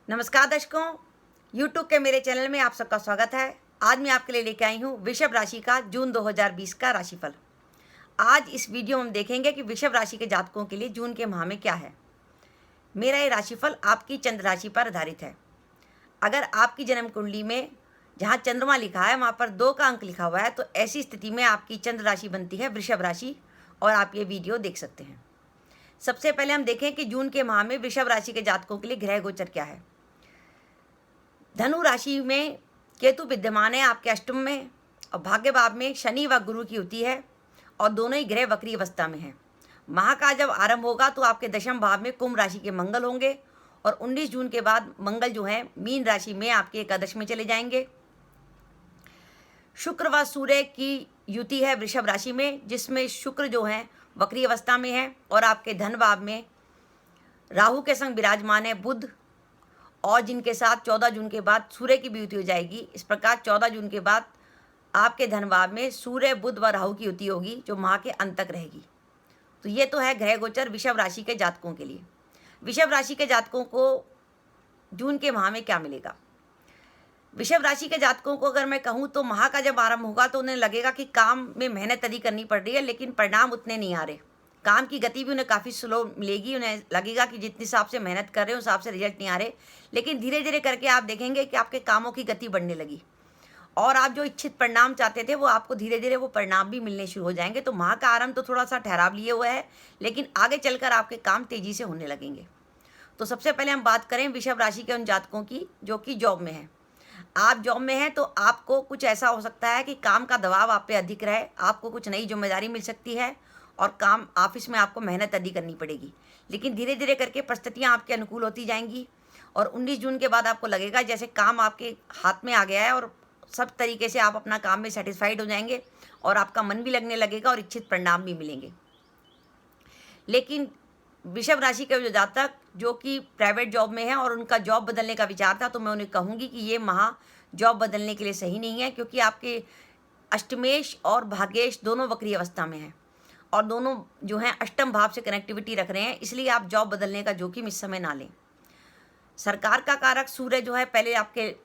नमस्कार दर्शकों, YouTube के मेरे चैनल में आप सबका स्वागत है। आज मैं आपके लिए लेके आई हूँ वृषभ राशि का जून 2020 का राशिफल। आज इस वीडियो में हम देखेंगे कि वृषभ राशि के जातकों के लिए जून के माह में क्या है। मेरा ये राशिफल आपकी चंद्र राशि पर आधारित है। अगर आपकी जन्म कुंडली में जहाँ चंद्रमा लिखा है वहाँ पर 2 का अंक लिखा हुआ है तो ऐसी स्थिति में आपकी चंद्र राशि बनती है वृषभ राशि, और आप ये वीडियो देख सकते हैं। सबसे पहले हम देखें कि जून के माह में वृषभ राशि के जातकों के लिए ग्रह गोचर क्या है। धनु राशि में केतु विद्यमान है आपके अष्टम में, और भाग्य भाव में शनि व गुरु की युति है, और दोनों ही ग्रह वक्री अवस्था में हैं। माह का जब आरंभ होगा तो आपके दशम भाव में कुंभ राशि के मंगल होंगे, और 19 जून के बाद मंगल जो है मीन राशि में आपके एकादश में चले जाएंगे। शुक्र व सूर्य की युति है वृषभ राशि में, जिसमें शुक्र जो है वक्री अवस्था में है, और आपके धन भाव में राहु के संग विराजमान है बुध, और जिनके साथ 14 जून के बाद सूर्य की भी युति हो जाएगी। इस प्रकार 14 जून के बाद आपके धन भाव में सूर्य बुध व राहु की युति होगी, जो माह के अंत तक रहेगी। तो ये तो है ग्रह गोचर वृषभ राशि के जातकों के लिए। वृषभ राशि के जातकों को जून के माह में क्या मिलेगा। वृषभ राशि के जातकों को अगर मैं कहूँ तो माह का जब आरंभ होगा तो उन्हें लगेगा कि काम में मेहनत अधिक करनी पड़ रही है, लेकिन परिणाम उतने नहीं आ रहे। काम की गति भी उन्हें काफ़ी स्लो मिलेगी। उन्हें लगेगा कि जितने हिसाब से मेहनत कर रहे हो उस हिसाब से रिजल्ट नहीं आ रहे, लेकिन धीरे धीरे करके आप देखेंगे कि आपके कामों की गति बढ़ने लगी, और आप जो इच्छित परिणाम चाहते थे वो आपको धीरे धीरे वो परिणाम भी मिलने शुरू हो जाएंगे। तो माह का आरंभ तो थोड़ा सा ठहराव लिए हुआ है, लेकिन आगे चलकर आपके काम तेज़ी से होने लगेंगे। तो सबसे पहले हम बात करें वृषभ राशि के उन जातकों की जो कि जॉब में है। आप जॉब में हैं तो आपको कुछ ऐसा हो सकता है कि काम का दबाव आप पे अधिक रहे, आपको कुछ नई जिम्मेदारी मिल सकती है, और काम ऑफिस में आपको मेहनत अधिक करनी पड़ेगी, लेकिन धीरे धीरे करके परिस्थितियाँ आपके अनुकूल होती जाएंगी, और 19 जून के बाद आपको लगेगा जैसे काम आपके हाथ में आ गया है, और सब तरीके से आप अपना काम में सेटिस्फाइड हो जाएंगे, और आपका मन भी लगने लगेगा, और इच्छित परिणाम भी मिलेंगे। लेकिन वृषभ राशि के जो जातक जो कि प्राइवेट जॉब में है और उनका जॉब बदलने का विचार था, तो मैं उन्हें कहूँगी कि ये माह जॉब बदलने के लिए सही नहीं है, क्योंकि आपके अष्टमेश और भाग्येश दोनों वक्री अवस्था में हैं, और दोनों जो हैं अष्टम भाव से कनेक्टिविटी रख रहे हैं, इसलिए आप जॉब बदलने का जोखिम इस समय ना लें। सरकार का कारक सूर्य जो है पहले आपके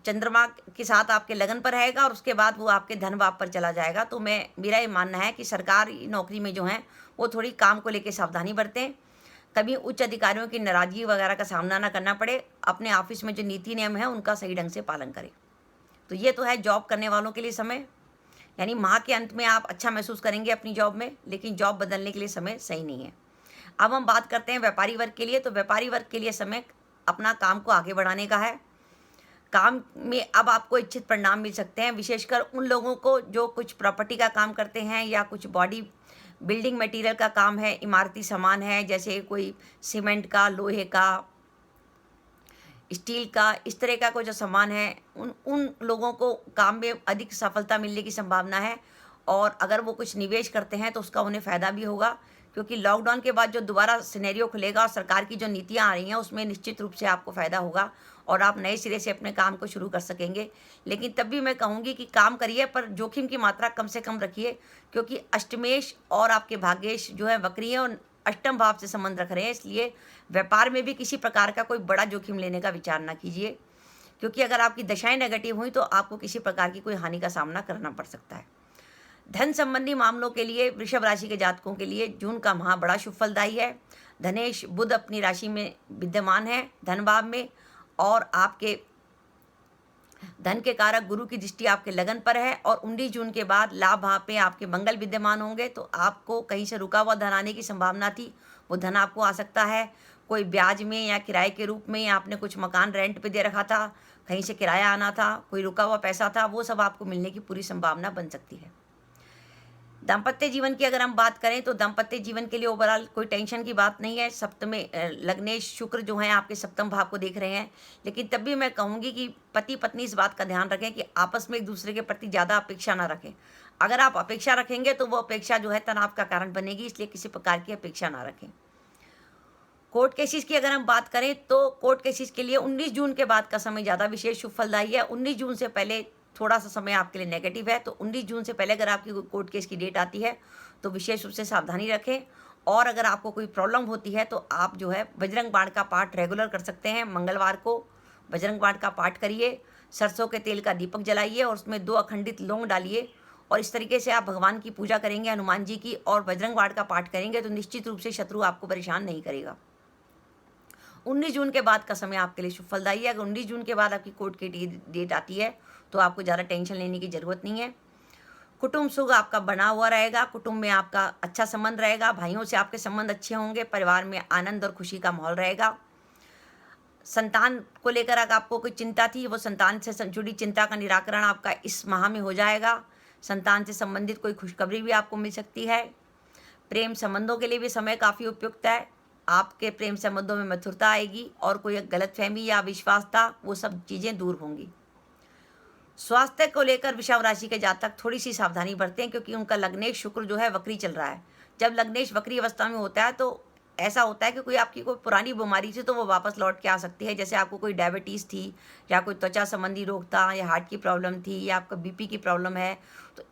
चंद्रमा के साथ आपके लगन पर रहेगा, और उसके बाद वो आपके धन भाव पर चला जाएगा। तो मेरा ये मानना है कि सरकारी नौकरी में जो है वो थोड़ी काम को लेकर सावधानी बरतें, कभी उच्च अधिकारियों की नाराजगी वगैरह का सामना ना करना पड़े, अपने ऑफिस में जो नीति नियम है उनका सही ढंग से पालन करें। तो ये तो है जॉब करने वालों के लिए समय, यानी माह के अंत में आप अच्छा महसूस करेंगे अपनी जॉब में, लेकिन जॉब बदलने के लिए समय सही नहीं है। अब हम बात करते हैं व्यापारी वर्ग के लिए। तो व्यापारी वर्ग के लिए समय अपना काम को आगे बढ़ाने का है। काम में अब आपको इच्छित परिणाम मिल सकते हैं, विशेषकर उन लोगों को जो कुछ प्रॉपर्टी का काम करते हैं, या कुछ बॉडी बिल्डिंग मटेरियल का काम है, इमारती सामान है, जैसे कोई सीमेंट का, लोहे का, स्टील का, इस तरह का कोई जो सामान है, उन लोगों को काम में अधिक सफलता मिलने की संभावना है। और अगर वो कुछ निवेश करते हैं तो उसका उन्हें फ़ायदा भी होगा, क्योंकि लॉकडाउन के बाद जो दोबारा सिनेरियो खुलेगा और सरकार की जो नीतियां आ रही हैं उसमें निश्चित रूप से आपको फ़ायदा होगा, और आप नए सिरे से अपने काम को शुरू कर सकेंगे। लेकिन तब भी मैं कहूँगी कि काम करिए, पर जोखिम की मात्रा कम से कम रखिए, क्योंकि अष्टमेश और आपके भाग्येश जो है वक्री हैं और अष्टम भाव से संबंध रख रहे हैं, इसलिए व्यापार में भी किसी प्रकार का कोई बड़ा जोखिम लेने का विचार ना कीजिए, क्योंकि अगर आपकी दशाएं नेगेटिव हुई तो आपको किसी प्रकार की कोई हानि का सामना करना पड़ सकता है। धन संबंधी मामलों के लिए वृषभ राशि के जातकों के लिए जून का माह बड़ा शुभ फलदायी है। धनेश बुध अपनी राशि में विद्यमान है धन भाव में, और आपके धन के कारक गुरु की दृष्टि आपके लगन पर है, और 19 जून के बाद लाभ भाव पे आपके मंगल विद्यमान होंगे। तो आपको कहीं से रुका हुआ धन आने की संभावना थी, वो धन आपको आ सकता है, कोई ब्याज में या किराए के रूप में, या आपने कुछ मकान रेंट पे दे रखा था, कहीं से किराया आना था, कोई रुका हुआ पैसा था, वो सब आपको मिलने की पूरी संभावना बन सकती है। दाम्पत्य जीवन की अगर हम बात करें तो दाम्पत्य जीवन के लिए ओवरऑल कोई टेंशन की बात नहीं है। सप्तम लग्नेश शुक्र जो हैं आपके सप्तम भाव को देख रहे हैं, लेकिन तब भी मैं कहूँगी कि पति पत्नी इस बात का ध्यान रखें कि आपस में एक दूसरे के प्रति ज़्यादा अपेक्षा ना रखें। अगर आप अपेक्षा रखेंगे तो वो अपेक्षा जो है तनाव का कारण बनेगी, इसलिए किसी प्रकार की अपेक्षा ना रखें। कोर्ट केसेस की अगर हम बात करें तो कोर्ट केसेस के लिए 19 जून के बाद का समय ज़्यादा विशेष शुभ फलदायी है। 19 जून से पहले थोड़ा सा समय आपके लिए नेगेटिव है, तो 19 जून से पहले अगर आपकी कोर्ट केस की डेट आती है तो विशेष रूप से सावधानी रखें, और अगर आपको कोई प्रॉब्लम होती है तो आप जो है बजरंग बाण का पाठ रेगुलर कर सकते हैं। मंगलवार को बजरंग बाण का पाठ करिए, सरसों के तेल का दीपक जलाइए और उसमें 2 अखंडित लौंग डालिए और इस तरीके से आप भगवान की पूजा करेंगे, हनुमान जी की, और बजरंग बाण का पाठ करेंगे तो निश्चित रूप से शत्रु आपको परेशान नहीं करेगा। 19 जून के बाद का समय आपके लिए शुभ फलदायी है। अगर 19 जून के बाद आपकी कोर्ट की डेट आती है तो आपको ज़्यादा टेंशन लेने की ज़रूरत नहीं है। कुटुंब सुख आपका बना हुआ रहेगा, कुटुंब में आपका अच्छा संबंध रहेगा, भाइयों से आपके संबंध अच्छे होंगे, परिवार में आनंद और खुशी का माहौल रहेगा। संतान को लेकर अगर आपको कोई चिंता थी, वो संतान से जुड़ी चिंता का निराकरण आपका इस माह में हो जाएगा। संतान से संबंधित कोई खुशखबरी भी आपको मिल सकती है। प्रेम संबंधों के लिए भी समय काफ़ी उपयुक्त है। आपके प्रेम संबंधों में मधुरता आएगी और कोई गलतफहमी या अविश्वास था वो सब चीज़ें दूर होंगी। स्वास्थ्य को लेकर वृषभ राशि के जातक थोड़ी सी सावधानी बरतें क्योंकि उनका लग्नेश शुक्र जो है वक्री चल रहा है। जब लग्नेश वक्री अवस्था में होता है तो ऐसा होता है कि कोई आपकी कोई पुरानी बीमारी थी तो वो वापस लौट के आ सकती है। जैसे आपको कोई डायबिटीज़ थी या कोई त्वचा संबंधी रोग था या हार्ट की प्रॉब्लम थी या आपका बीपी की प्रॉब्लम है, तो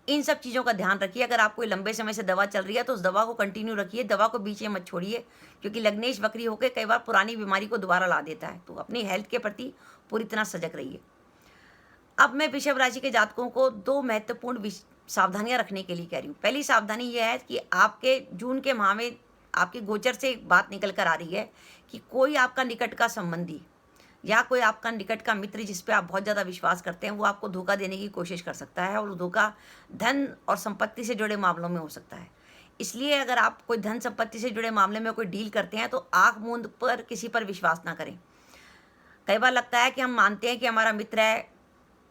इन सब चीज़ों का ध्यान रखिए। अगर आप कोई लंबे समय से दवा चल रही है तो उस दवा को कंटिन्यू रखिए, दवा को बीच में मत छोड़िए क्योंकि लग्नेश वक्री होकर कई बार पुरानी बीमारी को दोबारा ला देता है। तो अपनी हेल्थ के प्रति पूरी तरह सजग रहिए। अब मैं वृषभ राशि के जातकों को 2 महत्वपूर्ण सावधानियां रखने के लिए कह रही हूँ। पहली सावधानी यह है कि आपके जून के माह में आपके गोचर से एक बात निकल कर आ रही है कि कोई आपका निकट का संबंधी या कोई आपका निकट का मित्र जिस पे आप बहुत ज़्यादा विश्वास करते हैं वो आपको धोखा देने की कोशिश कर सकता है और धोखा धन और संपत्ति से जुड़े मामलों में हो सकता है। इसलिए अगर आप कोई धन संपत्ति से जुड़े मामले में कोई डील करते हैं तो आँख मूंद पर किसी पर विश्वास ना करें। कई बार लगता है कि हम मानते हैं कि हमारा मित्र है,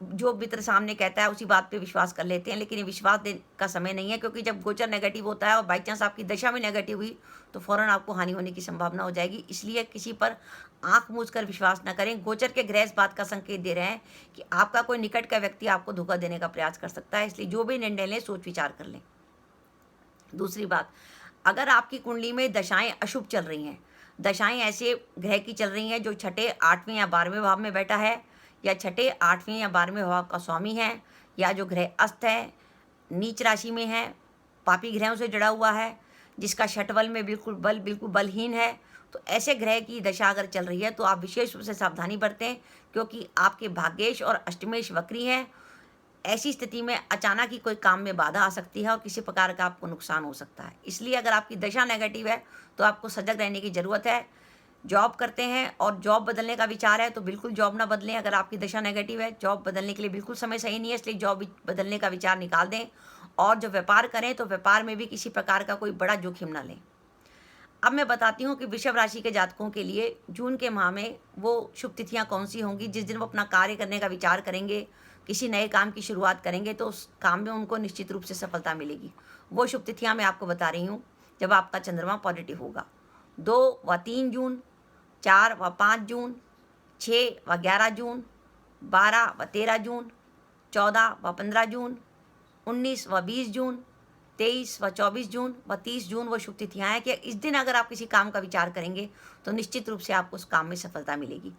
जो मित्र सामने कहता है उसी बात पे विश्वास कर लेते हैं, लेकिन ये विश्वास का समय नहीं है क्योंकि जब गोचर नेगेटिव होता है और बाई चांस आपकी दशा में नेगेटिव हुई तो फौरन आपको हानि होने की संभावना हो जाएगी। इसलिए किसी पर आंख मूंझ कर विश्वास न करें। गोचर के ग्रह इस बात का संकेत दे रहे हैं कि आपका कोई निकट का व्यक्ति आपको धोखा देने का प्रयास कर सकता है, इसलिए जो भी निर्णय लें सोच विचार कर लें। दूसरी बात, अगर आपकी कुंडली में दशाएं अशुभ चल रही हैं, दशाएं ऐसे ग्रह की चल रही हैं जो छठे 8वें या 12वें भाव में बैठा है या छठे 8वें या 12वें भाव का स्वामी है या जो ग्रह अस्त है, नीच राशि में है, पापी ग्रहों से जुड़ा हुआ है, जिसका षटबल में बिल्कुल बलहीन है, तो ऐसे ग्रह की दशा अगर चल रही है तो आप विशेष रूप से सावधानी बरतें क्योंकि आपके भाग्येश और अष्टमेश वक्री हैं। ऐसी स्थिति में अचानक ही कोई काम में बाधा आ सकती है और किसी प्रकार का आपको नुकसान हो सकता है। इसलिए अगर आपकी दशा नेगेटिव है तो आपको सजग रहने की ज़रूरत है। जॉब करते हैं और जॉब बदलने का विचार है तो बिल्कुल जॉब ना बदलें। अगर आपकी दशा नेगेटिव है, जॉब बदलने के लिए बिल्कुल समय सही नहीं है, इसलिए जॉब बदलने का विचार निकाल दें। और जो व्यापार करें तो व्यापार में भी किसी प्रकार का कोई बड़ा जोखिम ना लें। अब मैं बताती हूँ कि वृषभ राशि के जातकों के लिए जून के माह में वो शुभ तिथियाँ कौन सी होंगी। जिस दिन वो अपना कार्य करने का विचार करेंगे, किसी नए काम की शुरुआत करेंगे तो उस काम में उनको निश्चित रूप से सफलता मिलेगी। वो शुभ तिथियाँ मैं आपको बता रही हूँ जब आपका चंद्रमा पॉजिटिव होगा। 2 व 3 जून, 4 व 5 जून, 6 व 11 जून, 12 व 13 जून, 14 व 15 जून, 19 व 20 जून, 23 व 24 जून व 30 जून वो शुभ तिथियाँ हैं कि इस दिन अगर आप किसी काम का विचार करेंगे तो निश्चित रूप से आपको उस काम में सफलता मिलेगी।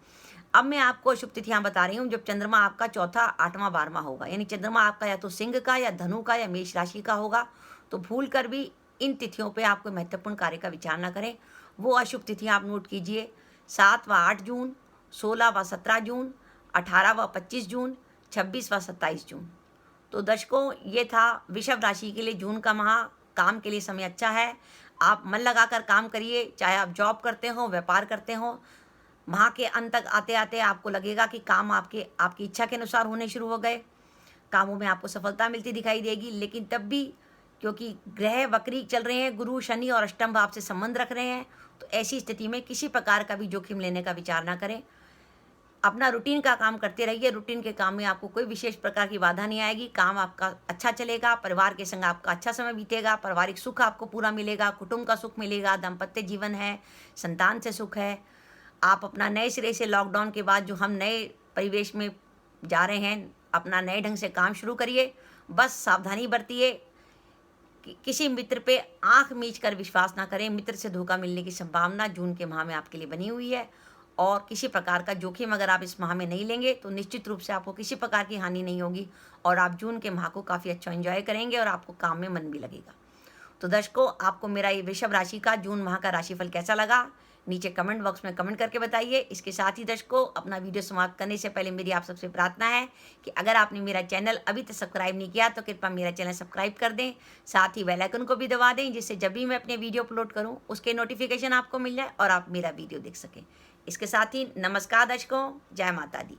अब मैं आपको शुभ तिथियाँ बता रही हूँ जब चंद्रमा आपका चौथा, 8वां, 12वां होगा, यानी चंद्रमा आपका या तो सिंह का या धनु का या मेष राशि का होगा। तो भूल कर भी इन तिथियों पे आप कोई महत्वपूर्ण कार्य का विचार ना करें। वो अशुभ तिथियाँ आप नोट कीजिए। 7 व 8 जून, 16 व 17 जून, 18 व 25 जून, 26 व 27 जून। तो दर्शकों, ये था वृषभ राशि के लिए जून का माह। काम के लिए समय अच्छा है, आप मन लगाकर काम करिए, चाहे आप जॉब करते हो, व्यापार करते हो। माह के अंत तक आते आते आपको लगेगा कि काम आपकी इच्छा के अनुसार होने शुरू हो गए, कामों में आपको सफलता मिलती दिखाई देगी। लेकिन तब भी क्योंकि ग्रह वक्री चल रहे हैं, गुरु शनि और अष्टम भाव से संबंध रख रहे हैं, तो ऐसी स्थिति में किसी प्रकार का भी जोखिम लेने का विचार ना करें। अपना रूटीन का काम करते रहिए। रूटीन के काम में आपको कोई विशेष प्रकार की बाधा नहीं आएगी। काम आपका अच्छा चलेगा, परिवार के संग आपका अच्छा समय बीतेगा, पारिवारिक सुख आपको पूरा मिलेगा, कुटुंब का सुख मिलेगा, दाम्पत्य जीवन है, संतान से सुख है। आप अपना नए सिरे से लॉकडाउन के बाद जो हम नए परिवेश में जा रहे हैं, अपना नए ढंग से काम शुरू करिए। बस सावधानी बरतिए, किसी मित्र पे आंख मीच कर विश्वास ना करें। मित्र से धोखा मिलने की संभावना जून के माह में आपके लिए बनी हुई है और किसी प्रकार का जोखिम अगर आप इस माह में नहीं लेंगे तो निश्चित रूप से आपको किसी प्रकार की हानि नहीं होगी और आप जून के माह को काफ़ी अच्छा एंजॉय करेंगे और आपको काम में मन भी लगेगा। तो दर्शकों, आपको मेरा ये वृषभ राशि का जून माह का राशिफल कैसा लगा, नीचे कमेंट बॉक्स में कमेंट करके बताइए। इसके साथ ही दर्शकों, अपना वीडियो समाप्त करने से पहले मेरी आप सबसे प्रार्थना है कि अगर आपने मेरा चैनल अभी तक सब्सक्राइब नहीं किया तो कृपया मेरा चैनल सब्सक्राइब कर दें, साथ ही बेल आइकन को भी दबा दें, जिससे जब भी मैं अपने वीडियो अपलोड करूं उसके नोटिफिकेशन आपको मिल जाए और आप मेरा वीडियो देख सकें। इसके साथ ही नमस्कार दर्शकों, जय माता दी।